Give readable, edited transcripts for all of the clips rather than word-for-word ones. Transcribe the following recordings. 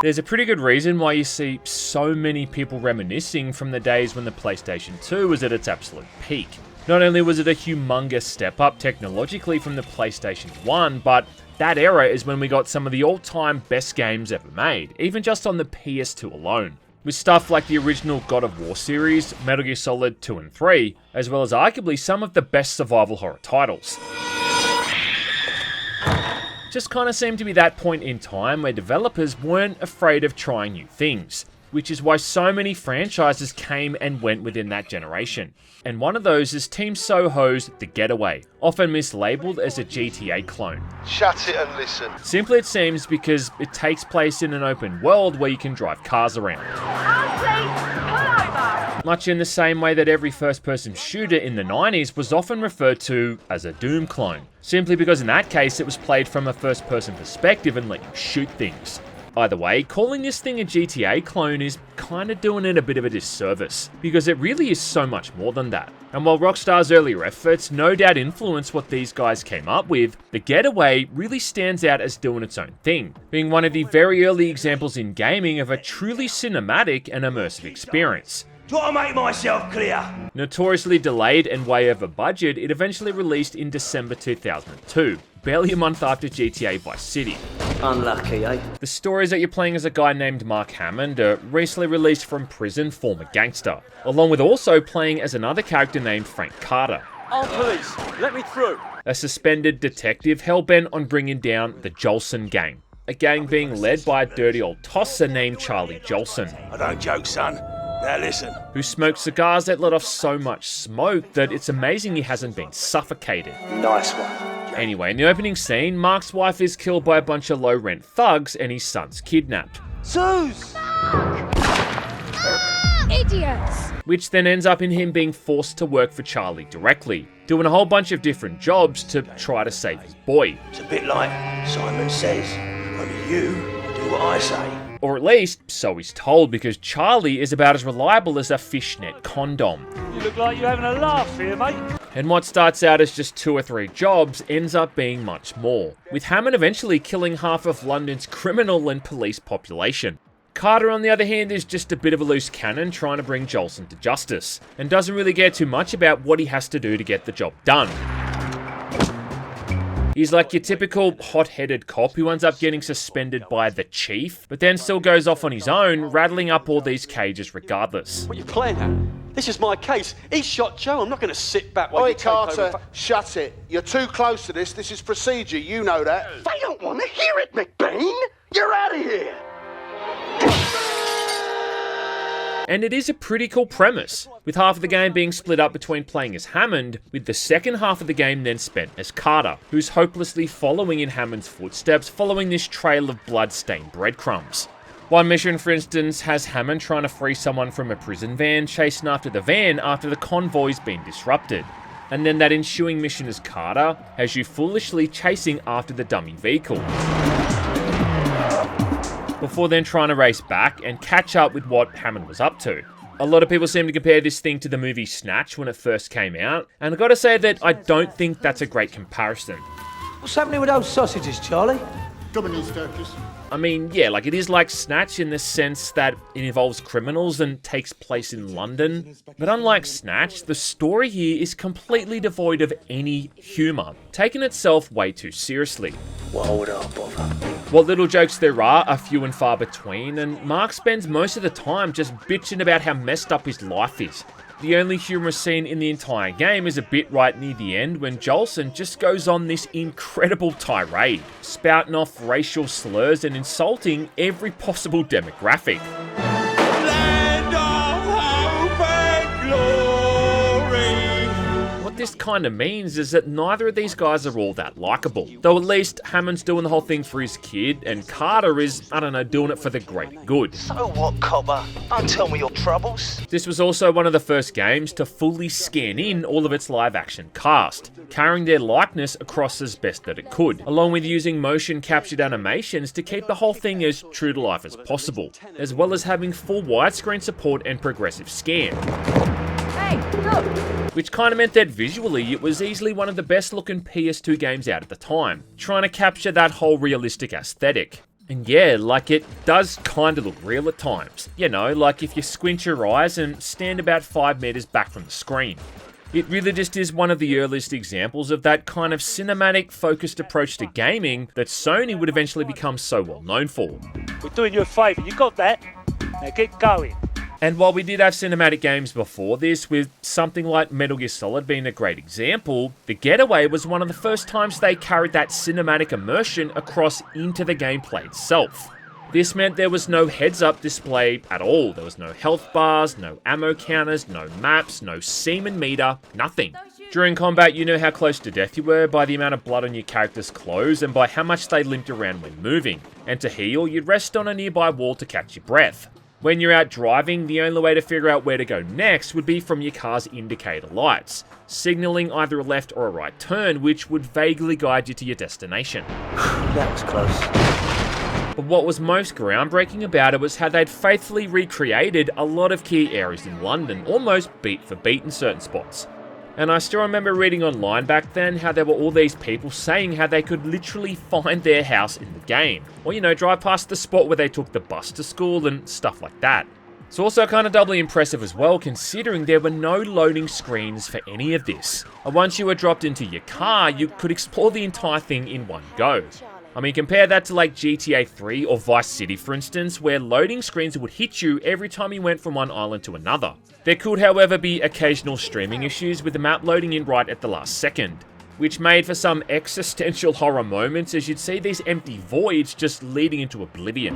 There's a pretty good reason why you see so many people reminiscing from the days when the PlayStation 2 was at its absolute peak. Not only was it a humongous step up technologically from the PlayStation 1, but that era is when we got some of the all-time best games ever made, even just on the PS2 alone. With stuff like the original God of War series, Metal Gear Solid 2 and 3, as well as arguably some of the best survival horror titles. Just kind of seemed to be that point in time where developers weren't afraid of trying new things, which is why so many franchises came and went within that generation. And one of those is Team Soho's The Getaway, often mislabeled as a GTA clone. Shut it and listen. Simply it seems because it takes place in an open world where you can drive cars around. Much in the same way that every first-person shooter in the 90s was often referred to as a Doom clone, simply because in that case it was played from a first-person perspective and let you shoot things. Either way, calling this thing a GTA clone is kinda doing it a bit of a disservice, because it really is so much more than that. And while Rockstar's earlier efforts no doubt influenced what these guys came up with, The Getaway really stands out as doing its own thing, being one of the very early examples in gaming of a truly cinematic and immersive experience. Do I make myself clear? Notoriously delayed and way over budget, it eventually released in December 2002, barely a month after GTA Vice City. Unlucky, eh? The story is that you're playing as a guy named Mark Hammond, a recently released from prison former gangster, along with also playing as another character named Frank Carter. Oh, police, let me through. A suspended detective hell-bent on bringing down the Jolson gang, a gang being led by a dirty old tosser named Charlie Jolson. I don't joke, son. Now listen. Who smoked cigars that let off so much smoke that it's amazing he hasn't been suffocated. Nice one. Anyway, in the opening scene, Mark's wife is killed by a bunch of low-rent thugs and his son's kidnapped. Zeus! Idiots! Which then ends up in him being forced to work for Charlie directly, doing a whole bunch of different jobs to try to save his boy. It's a bit like Simon Says, only you do what I say. Or at least, so he's told, because Charlie is about as reliable as a fishnet condom. You look like you're having a laugh here, mate. And what starts out as just 2 or 3 jobs ends up being much more, with Hammond eventually killing half of London's criminal and police population. Carter, on the other hand, is just a bit of a loose cannon trying to bring Jolson to justice, and doesn't really care too much about what he has to do to get the job done. He's like your typical hot-headed cop who ends up getting suspended by the chief, but then still goes off on his own, rattling up all these cages regardless. What are you playing at? This is my case. He shot Joe. I'm not going to sit back while Oi, you take Carter, over. shut it. You're too close to this. This is procedure. You know that. They don't want to hear it, McBain. You're out of here. And it is a pretty cool premise, with half of the game being split up between playing as Hammond, with the second half of the game then spent as Carter, who's hopelessly following in Hammond's footsteps, following this trail of blood-stained breadcrumbs. One mission, for instance, has Hammond trying to free someone from a prison van, chasing after the van after the convoy's been disrupted. And then that ensuing mission as Carter has you foolishly chasing after the dummy vehicle, before then trying to race back and catch up with what Hammond was up to. A lot of people seem to compare this thing to the movie Snatch when it first came out, and I've got to say that I don't think that's a great comparison. What's happening with those sausages, Charlie? Domino's turkeys. I mean, yeah, like it is like Snatch in the sense that it involves criminals and takes place in London. But unlike Snatch, the story here is completely devoid of any humour, taking itself way too seriously. Why would I bother? What little jokes there are few and far between, and Mark spends most of the time just bitching about how messed up his life is. The only humorous scene in the entire game is a bit right near the end when Jolson just goes on this incredible tirade, spouting off racial slurs and insulting every possible demographic. Land of hope and glory. What this kind of means is that neither of these guys are all that likable. Though at least Hammond's doing the whole thing for his kid, and Carter is, I don't know, doing it for the greater good. So what, copper? Don't tell me your troubles. This was also one of the first games to fully scan in all of its live-action cast, carrying their likeness across as best that it could, along with using motion-captured animations to keep the whole thing as true to life as possible, as well as having full widescreen support and progressive scan. Which kind of meant that visually it was easily one of the best looking PS2 games out at the time, trying to capture that whole realistic aesthetic. And yeah, like it does kind of look real at times. You know, like if you squint your eyes and stand about 5 meters back from the screen. It really just is one of the earliest examples of that kind of cinematic focused approach to gaming that Sony would eventually become so well known for. We're doing you a favour, you got that? Now get going. And while we did have cinematic games before this, with something like Metal Gear Solid being a great example, The Getaway was one of the first times they carried that cinematic immersion across into the gameplay itself. This meant there was no heads-up display at all. There was no health bars, no ammo counters, no maps, no semen meter, nothing. During combat, you know how close to death you were by the amount of blood on your character's clothes and by how much they limped around when moving. And to heal, you'd rest on a nearby wall to catch your breath. When you're out driving, the only way to figure out where to go next would be from your car's indicator lights, signalling either a left or a right turn, which would vaguely guide you to your destination. That was close. But what was most groundbreaking about it was how they'd faithfully recreated a lot of key areas in London, almost beat for beat in certain spots. And I still remember reading online back then how there were all these people saying how they could literally find their house in the game. Or, you know, drive past the spot where they took the bus to school and stuff like that. It's also kind of doubly impressive as well, considering there were no loading screens for any of this. And once you were dropped into your car, you could explore the entire thing in one go. I mean, compare that to like GTA 3 or Vice City, for instance, where loading screens would hit you every time you went from one island to another. There could, however, be occasional streaming issues with the map loading in right at the last second, which made for some existential horror moments as you'd see these empty voids just leading into oblivion.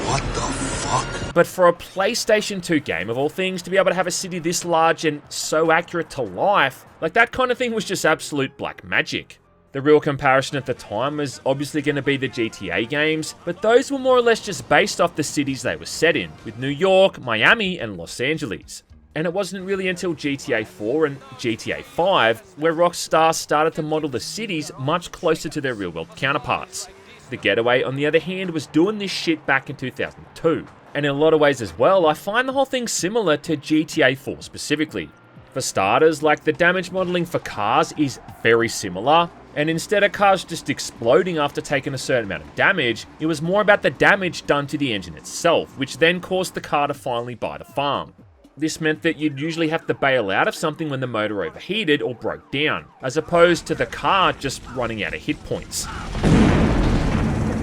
What the fuck? But for a PlayStation 2 game, of all things, to be able to have a city this large and so accurate to life, like that kind of thing was just absolute black magic. The real comparison at the time was obviously going to be the GTA games, but those were more or less just based off the cities they were set in, with New York, Miami, and Los Angeles. And it wasn't really until GTA 4 and GTA 5 where Rockstar started to model the cities much closer to their real-world counterparts. The Getaway, on the other hand, was doing this shit back in 2002. And in a lot of ways as well, I find the whole thing similar to GTA 4 specifically. For starters, like the damage modeling for cars is very similar, and instead of cars just exploding after taking a certain amount of damage, it was more about the damage done to the engine itself, which then caused the car to finally buy the farm. This meant that you'd usually have to bail out of something when the motor overheated or broke down, as opposed to the car just running out of hit points.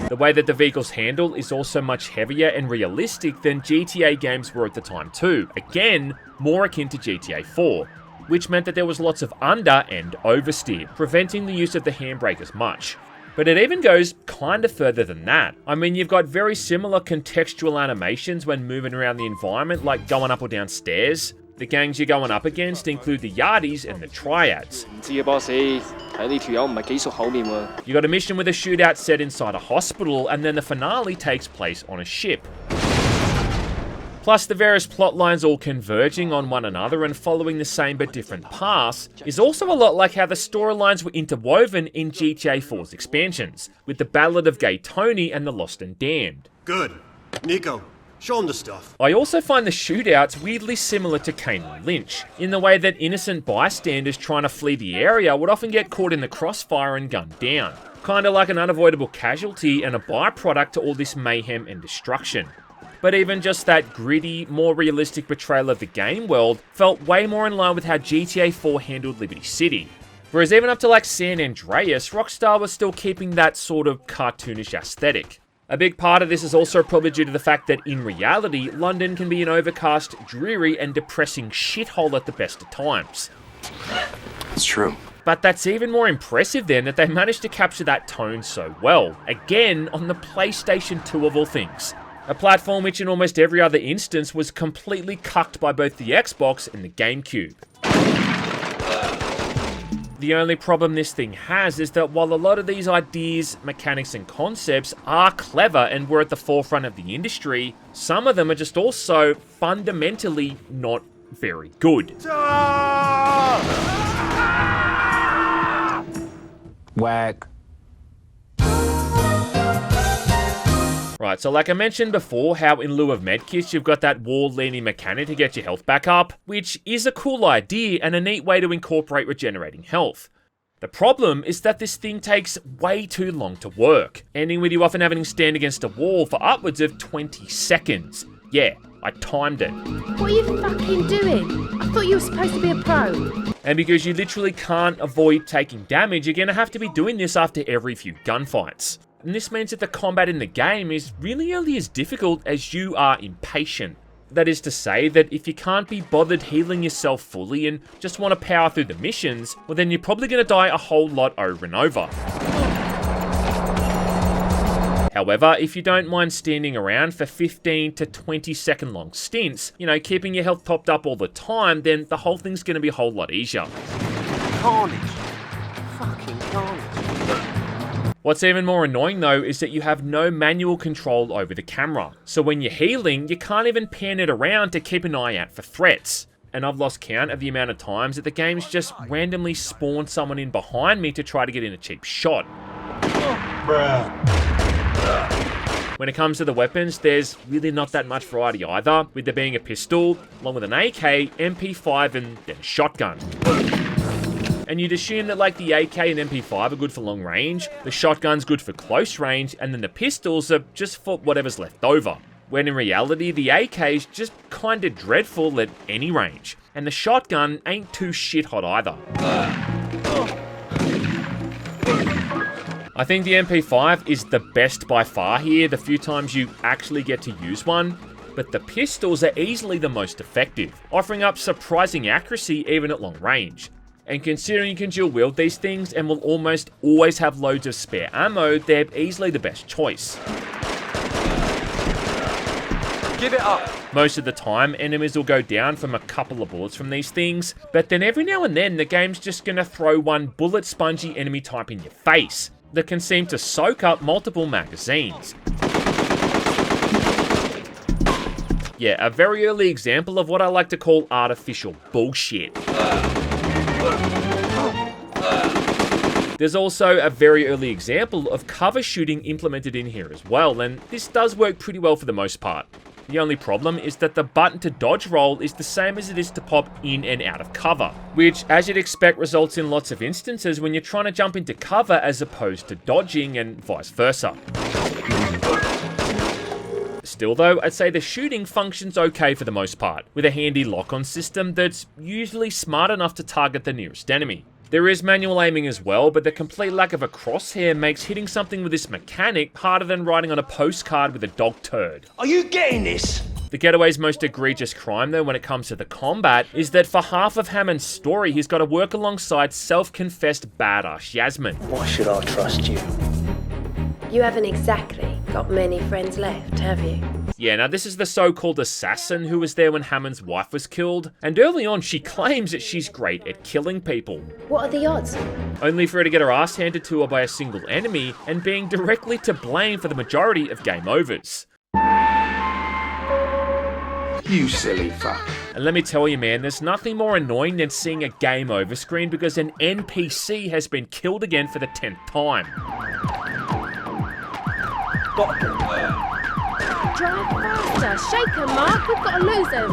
The way that the vehicles handle is also much heavier and realistic than GTA games were at the time too, again, more akin to GTA 4, which meant that there was lots of under and oversteer, preventing the use of the handbrake as much. But it even goes kinda further than that. I mean, you've got very similar contextual animations when moving around the environment, like going up or down stairs. The gangs you're going up against include the Yardies and the Triads. You got a mission with a shootout set inside a hospital, and then the finale takes place on a ship. Plus, the various plot lines all converging on one another and following the same but different paths is also a lot like how the storylines were interwoven in GTA 4's expansions, with the Ballad of Gay Tony and the Lost and Damned. Good. Nico, show him the stuff. I also find the shootouts weirdly similar to Kane and Lynch, in the way that innocent bystanders trying to flee the area would often get caught in the crossfire and gunned down. Kinda like an unavoidable casualty and a byproduct to all this mayhem and destruction. But even just that gritty, more realistic portrayal of the game world felt way more in line with how GTA 4 handled Liberty City. Whereas even up to like San Andreas, Rockstar was still keeping that sort of cartoonish aesthetic. A big part of this is also probably due to the fact that in reality, London can be an overcast, dreary and depressing shithole at the best of times. It's true. But that's even more impressive then that they managed to capture that tone so well, again on the PlayStation 2 of all things. A platform which in almost every other instance was completely cucked by both the Xbox and the GameCube. The only problem this thing has is that while a lot of these ideas, mechanics and concepts are clever and were at the forefront of the industry, some of them are just also fundamentally not very good. Whack. Right, so like I mentioned before, how in lieu of medkits, you've got that wall-leaning mechanic to get your health back up, which is a cool idea and a neat way to incorporate regenerating health. The problem is that this thing takes way too long to work, ending with you often having to stand against a wall for upwards of 20 seconds. Yeah, I timed it. What are you fucking doing? I thought you were supposed to be a pro. And because you literally can't avoid taking damage, you're going to have to be doing this after every few gunfights. And this means that the combat in the game is really only as difficult as you are impatient. That is to say that if you can't be bothered healing yourself fully and just want to power through the missions, well then you're probably going to die a whole lot over and over. However, if you don't mind standing around for 15 to 20 second long stints, keeping your health topped up all the time, then the whole thing's going to be a whole lot easier. Carnage. Fucking carnage. What's even more annoying though is that you have no manual control over the camera. So when you're healing, you can't even pan it around to keep an eye out for threats. And I've lost count of the amount of times that the game's just randomly spawned someone in behind me to try to get in a cheap shot. When it comes to the weapons, there's really not that much variety either, with there being a pistol, along with an AK, MP5 and then a shotgun. And you'd assume that like the AK and MP5 are good for long range, the shotgun's good for close range, and then the pistols are just for whatever's left over. When in reality, the AK's just kinda dreadful at any range, and the shotgun ain't too shit hot either. I think the MP5 is the best by far here, the few times you actually get to use one, but the pistols are easily the most effective, offering up surprising accuracy even at long range. And considering you can dual wield these things and will almost always have loads of spare ammo, they're easily the best choice. Give it up. Most of the time, enemies will go down from a couple of bullets from these things, but then every now and then the game's just gonna throw one bullet spongy enemy type in your face that can seem to soak up multiple magazines. Yeah, a very early example of what I like to call artificial bullshit. There's also a very early example of cover shooting implemented in here as well, and this does work pretty well for the most part. The only problem is that the button to dodge roll is the same as it is to pop in and out of cover, which, as you'd expect, results in lots of instances when you're trying to jump into cover as opposed to dodging and vice versa. Still though, I'd say the shooting functions okay for the most part, with a handy lock-on system that's usually smart enough to target the nearest enemy. There is manual aiming as well, but the complete lack of a crosshair makes hitting something with this mechanic harder than writing on a postcard with a dog turd. Are you getting this? The Getaway's most egregious crime though when it comes to the combat is that for half of Hammond's story he's got to work alongside self-confessed badass Yasmin. Why should I trust you? You haven't exactly got many friends left, have you? Yeah, now this is the so-called assassin who was there when Hammond's wife was killed, and early on she claims that she's great at killing people. What are the odds? Only for her to get her ass handed to her by a single enemy, and being directly to blame for the majority of game overs. You silly fuck. And let me tell you man, there's nothing more annoying than seeing a game over screen because an NPC has been killed again for the 10th time. Drive faster, shake him, Mark, we've got to lose him.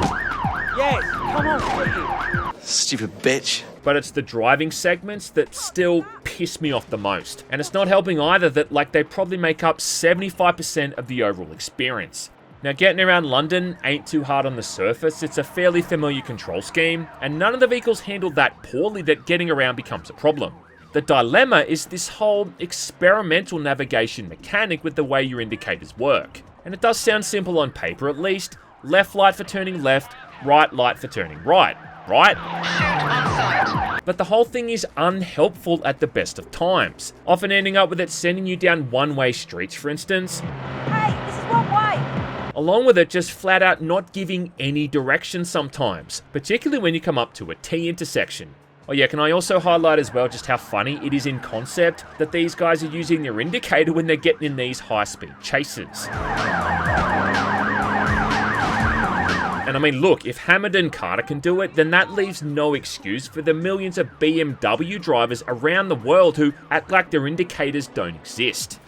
Yes, come on, quickly. Stupid bitch. But it's the driving segments that still piss me off the most. And it's not helping either that they probably make up 75% of the overall experience. Now getting around London ain't too hard on the surface, it's a fairly familiar control scheme, and none of the vehicles handle that poorly that getting around becomes a problem. The dilemma is this whole experimental navigation mechanic with the way your indicators work. And it does sound simple on paper at least. Left light for turning left, right light for turning right, right? But the whole thing is unhelpful at the best of times, often ending up with it sending you down one-way streets for instance. Hey, this is one way! Along with it just flat out not giving any direction sometimes, particularly when you come up to a T intersection. Oh yeah, can I also highlight as well just how funny it is in concept that these guys are using their indicator when they're getting in these high-speed chases. And I mean, look, if Hammond and Carter can do it, then that leaves no excuse for the millions of BMW drivers around the world who act like their indicators don't exist.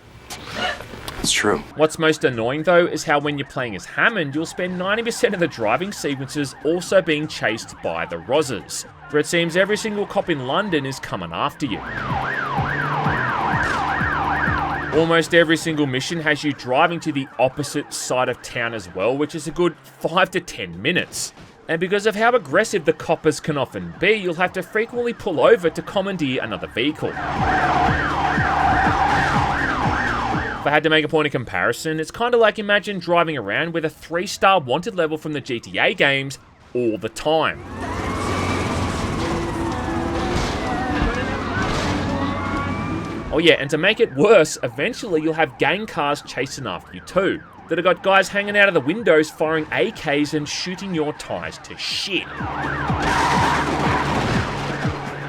It's true. What's most annoying though is how when you're playing as Hammond, you'll spend 90% of the driving sequences also being chased by the Rozzers, where it seems every single cop in London is coming after you. Almost every single mission has you driving to the opposite side of town as well, which is a good 5 to 10 minutes. And because of how aggressive the coppers can often be, you'll have to frequently pull over to commandeer another vehicle. If I had to make a point of comparison, it's kind of like imagine driving around with a 3-star wanted level from the GTA games all the time. Oh yeah, and to make it worse, eventually you'll have gang cars chasing after you too, that have got guys hanging out of the windows firing AKs and shooting your tyres to shit.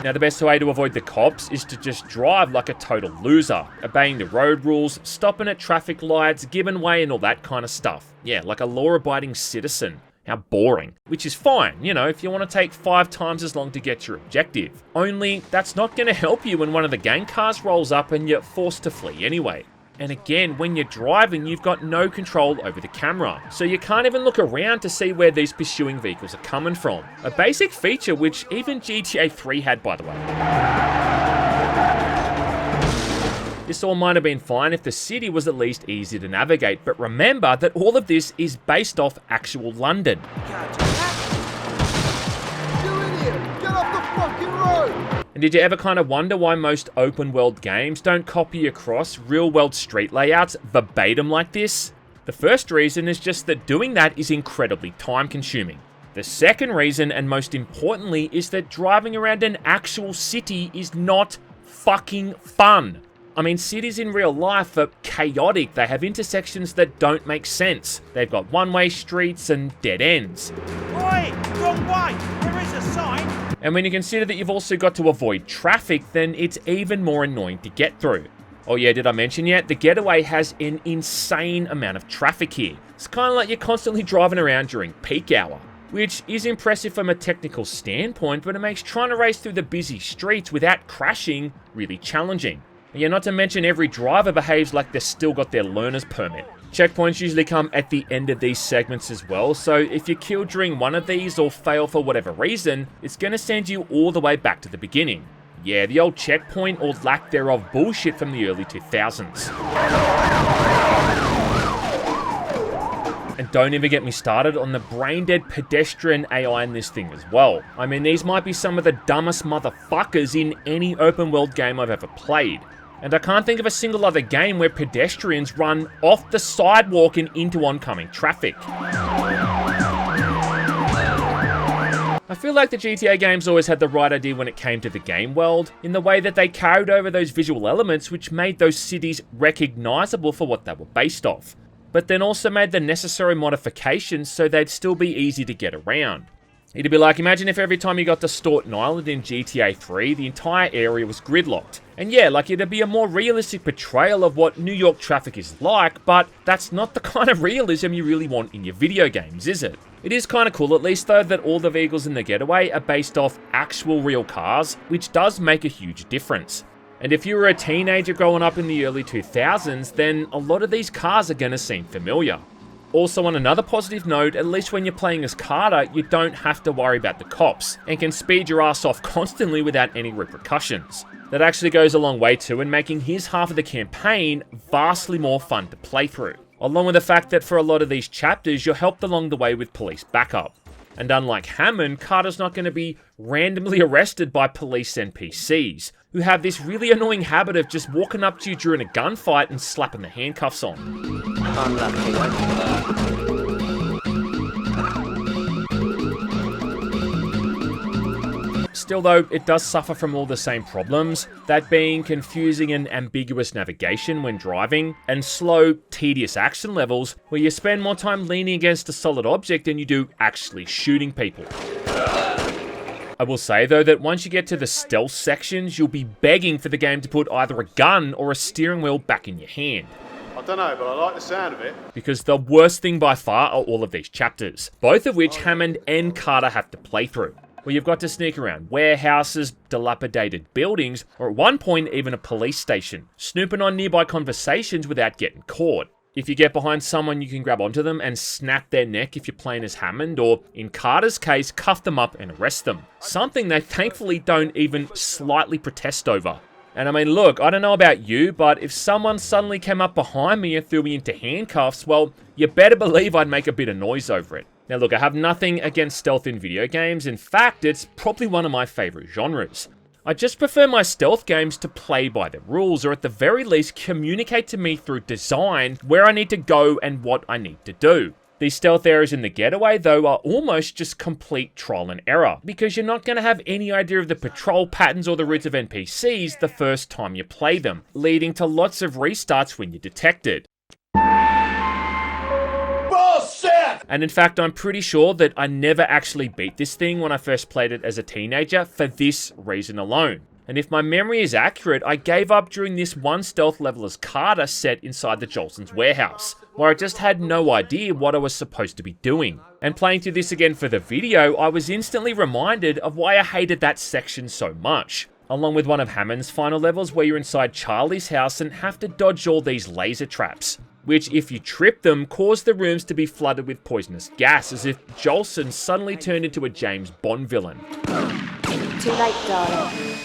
Now the best way to avoid the cops is to just drive like a total loser, obeying the road rules, stopping at traffic lights, giving way and all that kind of stuff. Yeah, like a law-abiding citizen. How boring. Which is fine, you know, if you want to take 5 times as long to get your objective. Only, that's not going to help you when one of the gang cars rolls up and you're forced to flee anyway. And again, when you're driving, you've got no control over the camera, so you can't even look around to see where these pursuing vehicles are coming from. A basic feature which even GTA 3 had, by the way. This all might have been fine if the city was at least easy to navigate, but remember that all of this is based off actual London. And did you ever kind of wonder why most open world games don't copy across real world street layouts verbatim like this? The first reason is just that doing that is incredibly time consuming. The second reason, and most importantly, is that driving around an actual city is not fucking fun. I mean, cities in real life are chaotic. They have intersections that don't make sense. They've got one-way streets and dead ends. Oi! Wrong way! There is a sign! And when you consider that you've also got to avoid traffic, then it's even more annoying to get through. Oh yeah, did I mention yet? The Getaway has an insane amount of traffic here. It's kind of like you're constantly driving around during peak hour, which is impressive from a technical standpoint, but it makes trying to race through the busy streets without crashing really challenging. Yeah, not to mention every driver behaves like they've still got their learner's permit. Checkpoints usually come at the end of these segments as well, so if you kill during one of these or fail for whatever reason, it's going to send you all the way back to the beginning. Yeah, the old checkpoint or lack thereof bullshit from the early 2000s. And don't even get me started on the brain-dead pedestrian AI in this thing as well. I mean, these might be some of the dumbest motherfuckers in any open world game I've ever played. And I can't think of a single other game where pedestrians run off the sidewalk and into oncoming traffic. I feel like the GTA games always had the right idea when it came to the game world, in the way that they carried over those visual elements which made those cities recognizable for what they were based off, but then also made the necessary modifications so they'd still be easy to get around. It'd be like, imagine if every time you got to Staunton Island in GTA 3, the entire area was gridlocked. And yeah, like it'd be a more realistic portrayal of what New York traffic is like, but that's not the kind of realism you really want in your video games, is it? It is kind of cool at least though that all the vehicles in the Getaway are based off actual real cars, which does make a huge difference. And if you were a teenager growing up in the early 2000s, then a lot of these cars are going to seem familiar. Also, on another positive note, at least when you're playing as Carter, you don't have to worry about the cops, and can speed your ass off constantly without any repercussions. That actually goes a long way too in making his half of the campaign vastly more fun to play through, along with the fact that for a lot of these chapters, you're helped along the way with police backup. And unlike Hammond, Carter's not going to be randomly arrested by police NPCs, who have this really annoying habit of just walking up to you during a gunfight and slapping the handcuffs on. Still though, it does suffer from all the same problems, that being confusing and ambiguous navigation when driving, and slow, tedious action levels where you spend more time leaning against a solid object than you do actually shooting people. I will say though that once you get to the stealth sections, you'll be begging for the game to put either a gun or a steering wheel back in your hand. I don't know, but I like the sound of it. Because the worst thing by far are all of these chapters, both of which Hammond and Carter have to play through, where you've got to sneak around warehouses, dilapidated buildings, or at one point even a police station, snooping on nearby conversations without getting caught. If you get behind someone, you can grab onto them and snap their neck if you're playing as Hammond, or in Carter's case, cuff them up and arrest them. Something they thankfully don't even slightly protest over. And I mean, look, I don't know about you, but if someone suddenly came up behind me and threw me into handcuffs, well, you better believe I'd make a bit of noise over it. Now look, I have nothing against stealth in video games. In fact, it's probably one of my favorite genres. I just prefer my stealth games to play by the rules, or at the very least communicate to me through design where I need to go and what I need to do. These stealth areas in the Getaway, though, are almost just complete trial and error, because you're not going to have any idea of the patrol patterns or the routes of NPCs the first time you play them, leading to lots of restarts when you're detected. Bullshit! And in fact, I'm pretty sure that I never actually beat this thing when I first played it as a teenager for this reason alone. And if my memory is accurate, I gave up during this one stealth level as Carter set inside the Jolson's warehouse, where I just had no idea what I was supposed to be doing. And playing through this again for the video, I was instantly reminded of why I hated that section so much. Along with one of Hammond's final levels where you're inside Charlie's house and have to dodge all these laser traps, which if you trip them, cause the rooms to be flooded with poisonous gas, as if Jolson suddenly turned into a James Bond villain. Too late, darling.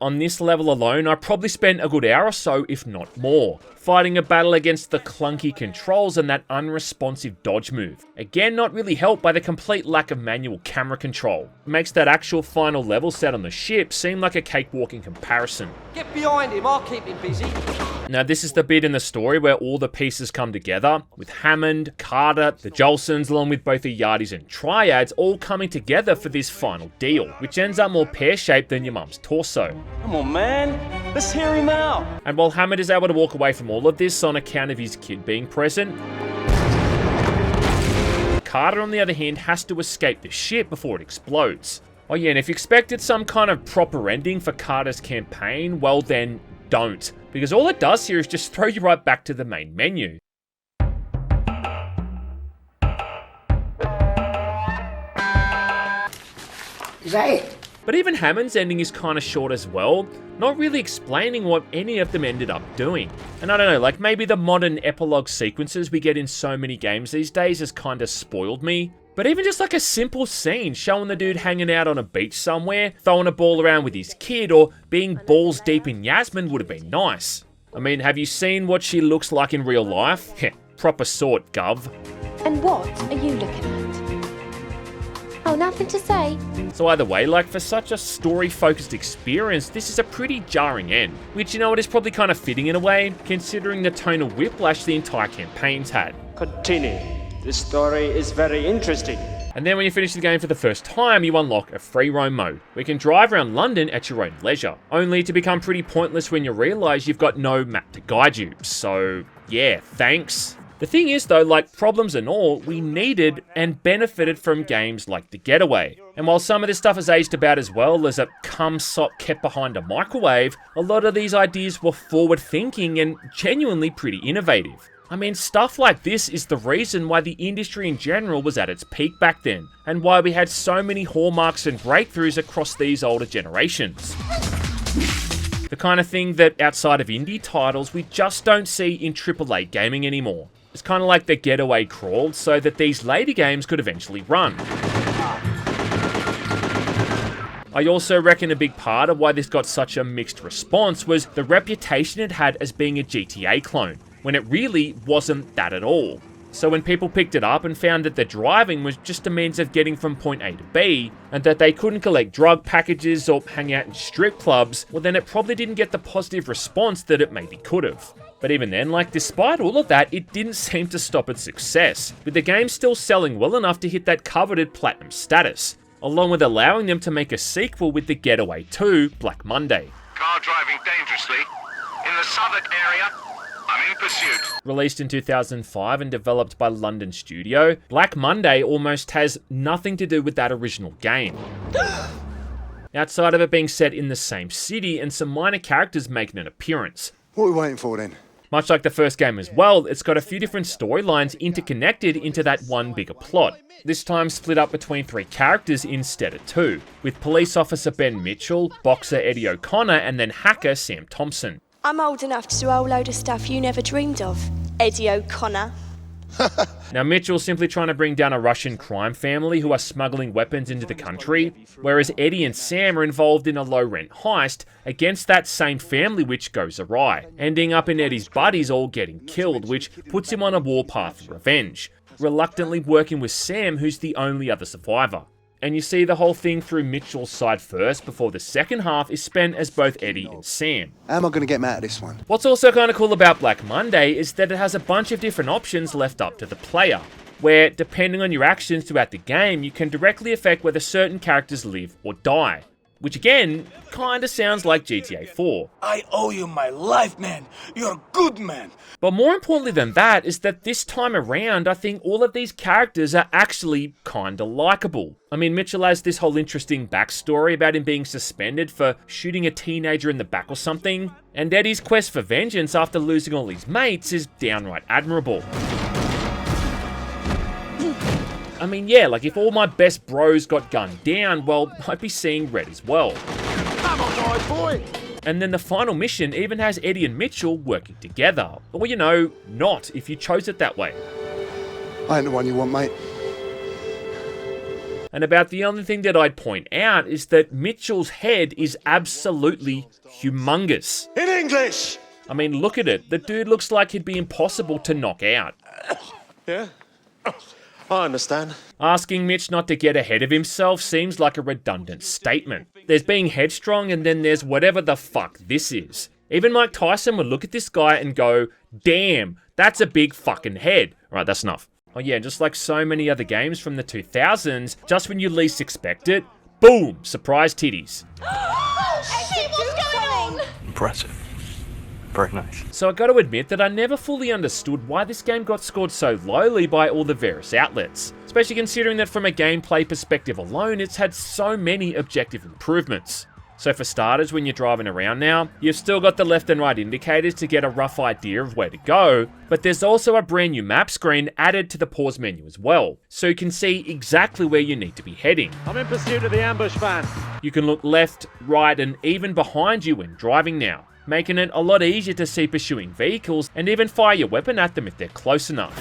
On this level alone, I probably spent a good hour or so, if not more, fighting a battle against the clunky controls and that unresponsive dodge move. Again, not really helped by the complete lack of manual camera control. It makes that actual final level set on the ship seem like a cakewalk in comparison. Get behind him, I'll keep him busy. Now, this is the bit in the story where all the pieces come together, with Hammond, Carter, the Jolsons, along with both the Yardis and Triads all coming together for this final deal, which ends up more pear-shaped than your mum's torso. Come on, man. Let's hear him out. And while Hammond is able to walk away from all of this on account of his kid being present, Carter, on the other hand, has to escape the ship before it explodes. Oh yeah, and if you expected some kind of proper ending for Carter's campaign, well then, don't. Because all it does here is just throw you right back to the main menu. Is that it? But even Hammond's ending is kind of short as well, not really explaining what any of them ended up doing. And I don't know, like maybe the modern epilogue sequences we get in so many games these days has kind of spoiled me. But even just like a simple scene showing the dude hanging out on a beach somewhere, throwing a ball around with his kid, or being balls deep in Yasmin would have been nice. I mean, have you seen what she looks like in real life? Heh, proper sort, Gov. And what are you looking at? Oh, nothing to say. So either way, like for such a story-focused experience, this is a pretty jarring end. Which, you know what, is probably kind of fitting in a way, considering the tone of whiplash the entire campaign's had. Continue. This story is very interesting. And then when you finish the game for the first time, you unlock a free roam mode, where you can drive around London at your own leisure, only to become pretty pointless when you realise you've got no map to guide you. So yeah, thanks. The thing is though, like problems and all, we needed and benefited from games like The Getaway. And while some of this stuff has aged about as well as a cum sock kept behind a microwave, a lot of these ideas were forward thinking and genuinely pretty innovative. I mean, stuff like this is the reason why the industry in general was at its peak back then, and why we had so many hallmarks and breakthroughs across these older generations. The kind of thing that outside of indie titles we just don't see in AAA gaming anymore. It's kind of like The Getaway crawled so that these later games could eventually run. I also reckon a big part of why this got such a mixed response was the reputation it had as being a GTA clone, when it really wasn't that at all. So when people picked it up and found that the driving was just a means of getting from point A to B, and that they couldn't collect drug packages or hang out in strip clubs, well then it probably didn't get the positive response that it maybe could have. But even then, like despite all of that, it didn't seem to stop its success, with the game still selling well enough to hit that coveted platinum status, along with allowing them to make a sequel with The Getaway 2, Black Monday. Car driving dangerously in the Southwark area. I'm in pursuit. Released in 2005 and developed by London Studio, Black Monday almost has nothing to do with that original game. Outside of it being set in the same city and some minor characters making an appearance. What are we waiting for then? Much like the first game as well, it's got a few different storylines interconnected into that one bigger plot. This time split up between 3 characters instead of 2, with police officer Ben Mitchell, boxer Eddie O'Connor, and then hacker Sam Thompson. I'm old enough to do a whole load of stuff you never dreamed of. Eddie O'Connor. Now, Mitchell's simply trying to bring down a Russian crime family who are smuggling weapons into the country, whereas Eddie and Sam are involved in a low-rent heist against that same family, which goes awry, ending up in Eddie's buddies all getting killed, which puts him on a warpath of revenge, reluctantly working with Sam, who's the only other survivor. And you see the whole thing through Mitchell's side first, before the second half is spent as both Eddie and Sam. How am I going to get him out of this one? What's also kind of cool about Black Monday is that it has a bunch of different options left up to the player, where depending on your actions throughout the game, you can directly affect whether certain characters live or die. Which again, kinda sounds like GTA 4. I owe you my life, man. You're a good man. But more importantly than that is that this time around, I think all of these characters are actually kinda likable. I mean, Mitchell has this whole interesting backstory about him being suspended for shooting a teenager in the back or something, and Eddie's quest for vengeance after losing all his mates is downright admirable. I mean, yeah, like if all my best bros got gunned down, well, I'd be seeing red as well. Come on, guys, boy! And then the final mission even has Eddie and Mitchell working together. Or, you know, not if you chose it that way. I ain't the one you want, mate. And about the only thing that I'd point out is that Mitchell's head is absolutely humongous. In English! I mean, look at it. The dude looks like he'd be impossible to knock out. Yeah? I understand. Asking Mitch not to get ahead of himself seems like a redundant statement. There's being headstrong and then there's whatever the fuck this is. Even Mike Tyson would look at this guy and go, damn, that's a big fucking head. Alright, that's enough. Oh yeah, just like so many other games from the 2000s, just when you least expect it, boom, surprise titties. Eddie, what's going on? Impressive. Very nice. So I gotta admit that I never fully understood why this game got scored so lowly by all the various outlets, especially considering that from a gameplay perspective alone, it's had so many objective improvements. So for starters, when you're driving around now, you've still got the left and right indicators to get a rough idea of where to go, but there's also a brand new map screen added to the pause menu as well, so you can see exactly where you need to be heading. I'm in pursuit of the ambush van. You can look left, right, and even behind you when driving now, making it a lot easier to see pursuing vehicles and even fire your weapon at them if they're close enough.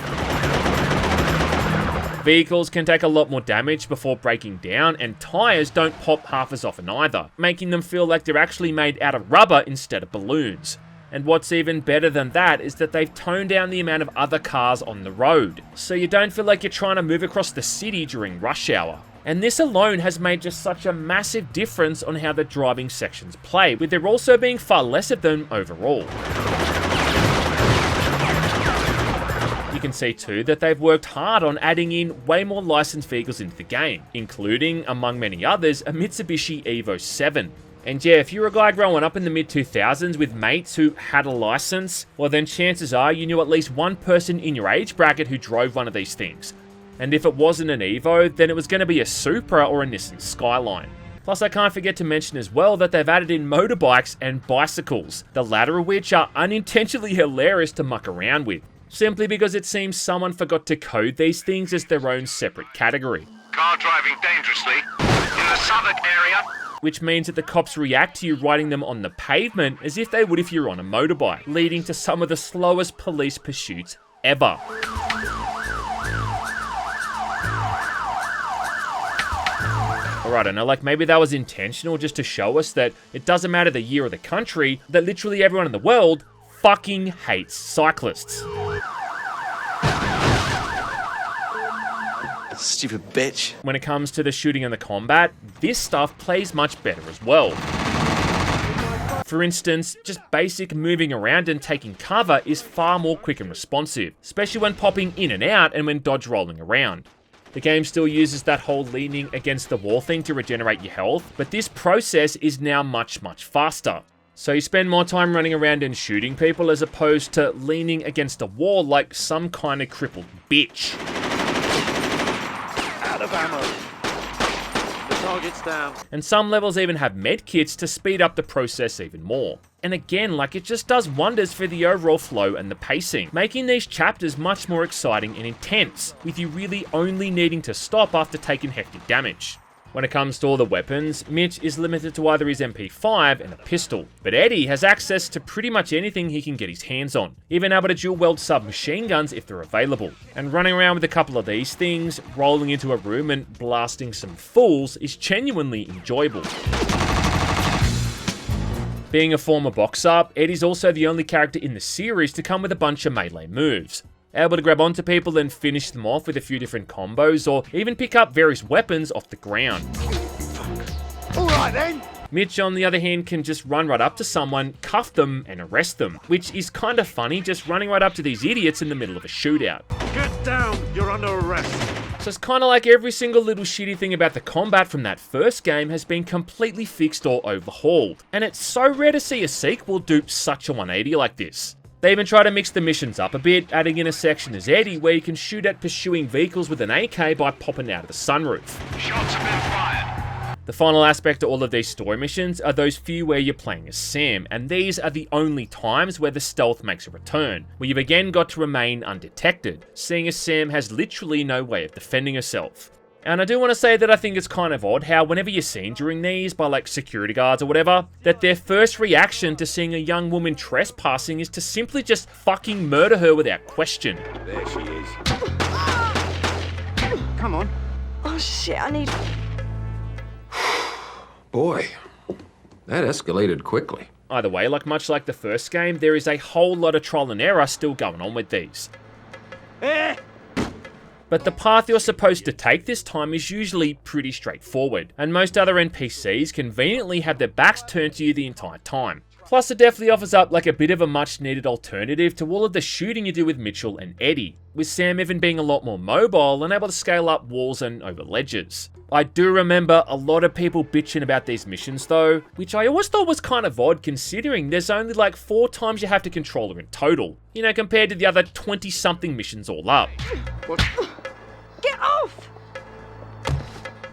Vehicles can take a lot more damage before breaking down, and tyres don't pop half as often either, making them feel like they're actually made out of rubber instead of balloons. And what's even better than that is that they've toned down the amount of other cars on the road, so you don't feel like you're trying to move across the city during rush hour. And this alone has made just such a massive difference on how the driving sections play, with there also being far less of them overall. You can see too that they've worked hard on adding in way more licensed vehicles into the game, including, among many others, a Mitsubishi Evo 7. And yeah, if you're a guy growing up in the mid-2000s with mates who had a license, well then chances are you knew at least one person in your age bracket who drove one of these things. And if it wasn't an Evo, then it was going to be a Supra or a Nissan Skyline. Plus, I can't forget to mention as well that they've added in motorbikes and bicycles, the latter of which are unintentionally hilarious to muck around with, simply because it seems someone forgot to code these things as their own separate category. Car driving dangerously in the Southwark area. Which means that the cops react to you riding them on the pavement as if they would if you're on a motorbike, leading to some of the slowest police pursuits ever. Alright, I know, like maybe that was intentional just to show us that it doesn't matter the year or the country, that literally everyone in the world fucking hates cyclists. Stupid bitch. When it comes to the shooting and the combat, this stuff plays much better as well. For instance, just basic moving around and taking cover is far more quick and responsive, especially when popping in and out and when dodge rolling around. The game still uses that whole leaning against the wall thing to regenerate your health, but this process is now much faster. So you spend more time running around and shooting people as opposed to leaning against a wall like some kind of crippled bitch. Out of ammo. The target's down. And some levels even have medkits to speed up the process even more. And again, like it just does wonders for the overall flow and the pacing, making these chapters much more exciting and intense, with you really only needing to stop after taking hectic damage. When it comes to all the weapons, Mitch is limited to either his MP5 and a pistol, but Eddie has access to pretty much anything he can get his hands on, even able to dual-wield submachine guns if they're available. And running around with a couple of these things, rolling into a room and blasting some fools is genuinely enjoyable. Being a former boxer, Eddie's also the only character in the series to come with a bunch of melee moves. Able to grab onto people and finish them off with a few different combos, or even pick up various weapons off the ground. Alright then! Mitch, on the other hand, can just run right up to someone, cuff them, and arrest them, which is kind of funny, just running right up to these idiots in the middle of a shootout. Get down! You're under arrest! So it's kind of like every single little shitty thing about the combat from that first game has been completely fixed or overhauled, and it's so rare to see a sequel do such a 180 like this. They even try to mix the missions up a bit, adding in a section as Eddie where you can shoot at pursuing vehicles with an AK by popping out of the sunroof. Shots have been fired. The final aspect to all of these story missions are those few where you're playing as Sam, and these are the only times where the stealth makes a return, where you've again got to remain undetected, seeing as Sam has literally no way of defending herself. And I do want to say that I think it's kind of odd how whenever you're seen during these by like security guards or whatever, that their first reaction to seeing a young woman trespassing is to simply just fucking murder her without question. There she is. Come on. Oh shit, I need... Boy, that escalated quickly. Either way, much like the first game, there is a whole lot of trial and error still going on with these. But the path you're supposed to take this time is usually pretty straightforward, and most other NPCs conveniently have their backs turned to you the entire time. Plus, it definitely offers up a bit of a much needed alternative to all of the shooting you do with Mitchell and Eddie, with Sam even being a lot more mobile and able to scale up walls and over ledges. I do remember a lot of people bitching about these missions though, which I always thought was kind of odd considering there's only 4 times you have to control her in total, compared to the other 20 something missions all up. Get off!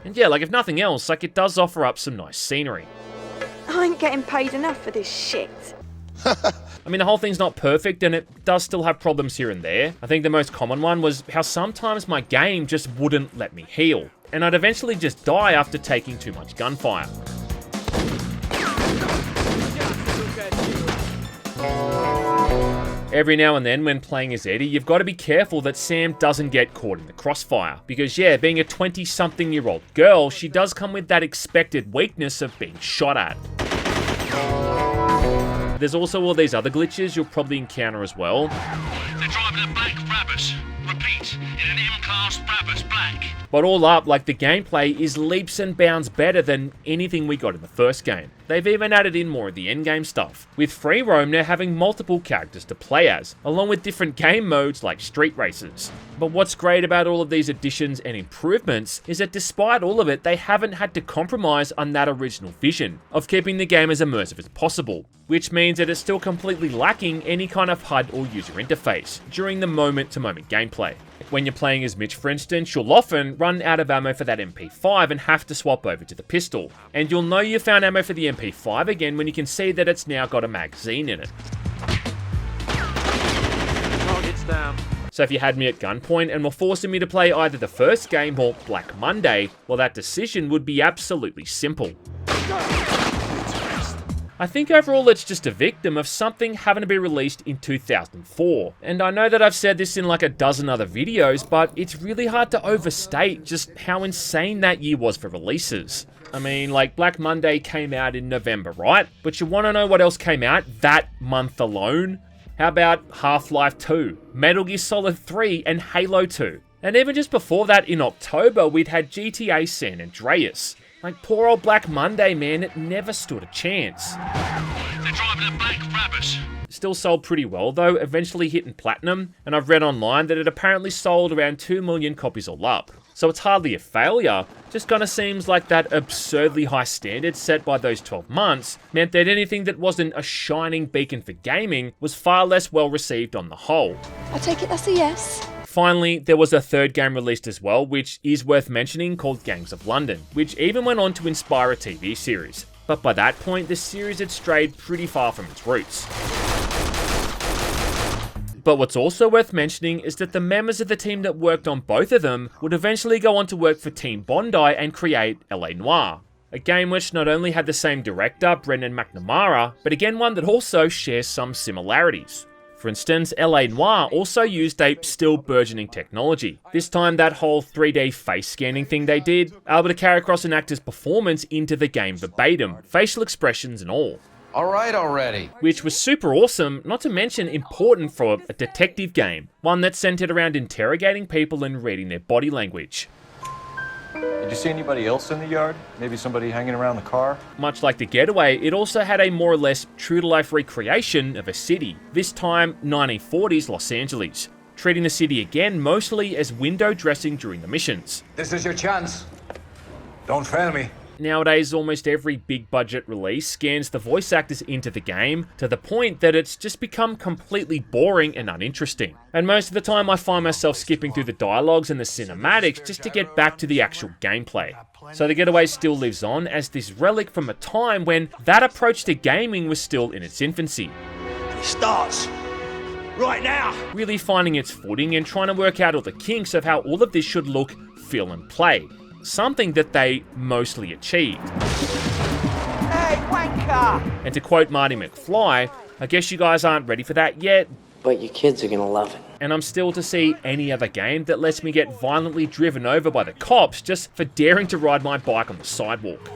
And yeah, if nothing else, it does offer up some nice scenery. I ain't getting paid enough for this shit. I mean, the whole thing's not perfect and it does still have problems here and there. I think the most common one was how sometimes my game just wouldn't let me heal, and I'd eventually just die after taking too much gunfire. Every now and then when playing as Eddie, you've got to be careful that Sam doesn't get caught in the crossfire. Because yeah, being a 20-something-year-old girl, she does come with that expected weakness of being shot at. There's also all these other glitches you'll probably encounter as well. They're driving a black Brabus. Repeat, in an M-Class Brabus black. But all up, the gameplay is leaps and bounds better than anything we got in the first game. They've even added in more of the endgame stuff, with free roam now having multiple characters to play as, along with different game modes like street races. But what's great about all of these additions and improvements is that despite all of it, they haven't had to compromise on that original vision of keeping the game as immersive as possible, which means that it's still completely lacking any kind of HUD or user interface during the moment-to-moment gameplay. When you're playing as Mitch, for instance, you'll often run out of ammo for that MP5 and have to swap over to the pistol. And you'll know you found ammo for the MP5 again when you can see that it's now got a magazine in it. Target's down. So if you had me at gunpoint and were forcing me to play either the first game or Black Monday, well, that decision would be absolutely simple. I think overall it's just a victim of something having to be released in 2004. And I know that I've said this in a dozen other videos, but it's really hard to overstate just how insane that year was for releases. I mean, Black Monday came out in November, right? But you want to know what else came out that month alone? How about Half-Life 2, Metal Gear Solid 3, and Halo 2? And even just before that in October, we'd had GTA San Andreas. Poor old Black Monday, man, it never stood a chance. They're driving a black Brabus. Still sold pretty well though, eventually hitting platinum, and I've read online that it apparently sold around 2 million copies all up. So it's hardly a failure, just kinda seems like that absurdly high standard set by those 12 months meant that anything that wasn't a shining beacon for gaming was far less well received on the whole. I take it that's a yes. Finally, there was a third game released as well, which is worth mentioning, called Gangs of London, which even went on to inspire a TV series. But by that point, the series had strayed pretty far from its roots. But what's also worth mentioning is that the members of the team that worked on both of them would eventually go on to work for Team Bondi and create LA Noire, a game which not only had the same director, Brendan McNamara, but again one that also shares some similarities. For instance, LA Noire also used a still burgeoning technology. This time that whole 3D face scanning thing they did, able to carry across an actor's performance into the game verbatim, facial expressions and all. Alright already. Which was super awesome, not to mention important for a detective game, one that centered around interrogating people and reading their body language. Did you see anybody else in the yard? Maybe somebody hanging around the car? Much like the Getaway, it also had a more or less true-to-life recreation of a city, this time 1940s Los Angeles, treating the city again mostly as window dressing during the missions. This is your chance. Don't fail me. Nowadays, almost every big-budget release scans the voice actors into the game to the point that it's just become completely boring and uninteresting. And most of the time I find myself skipping through the dialogues and the cinematics just to get back to the actual gameplay. So the Getaway still lives on as this relic from a time when that approach to gaming was still in its infancy. It starts right now. Really finding its footing and trying to work out all the kinks of how all of this should look, feel and play. Something that they mostly achieved. Hey, wanker! And to quote Marty McFly, I guess you guys aren't ready for that yet, but your kids are gonna love it. And I'm still to see any other game that lets me get violently driven over by the cops just for daring to ride my bike on the sidewalk.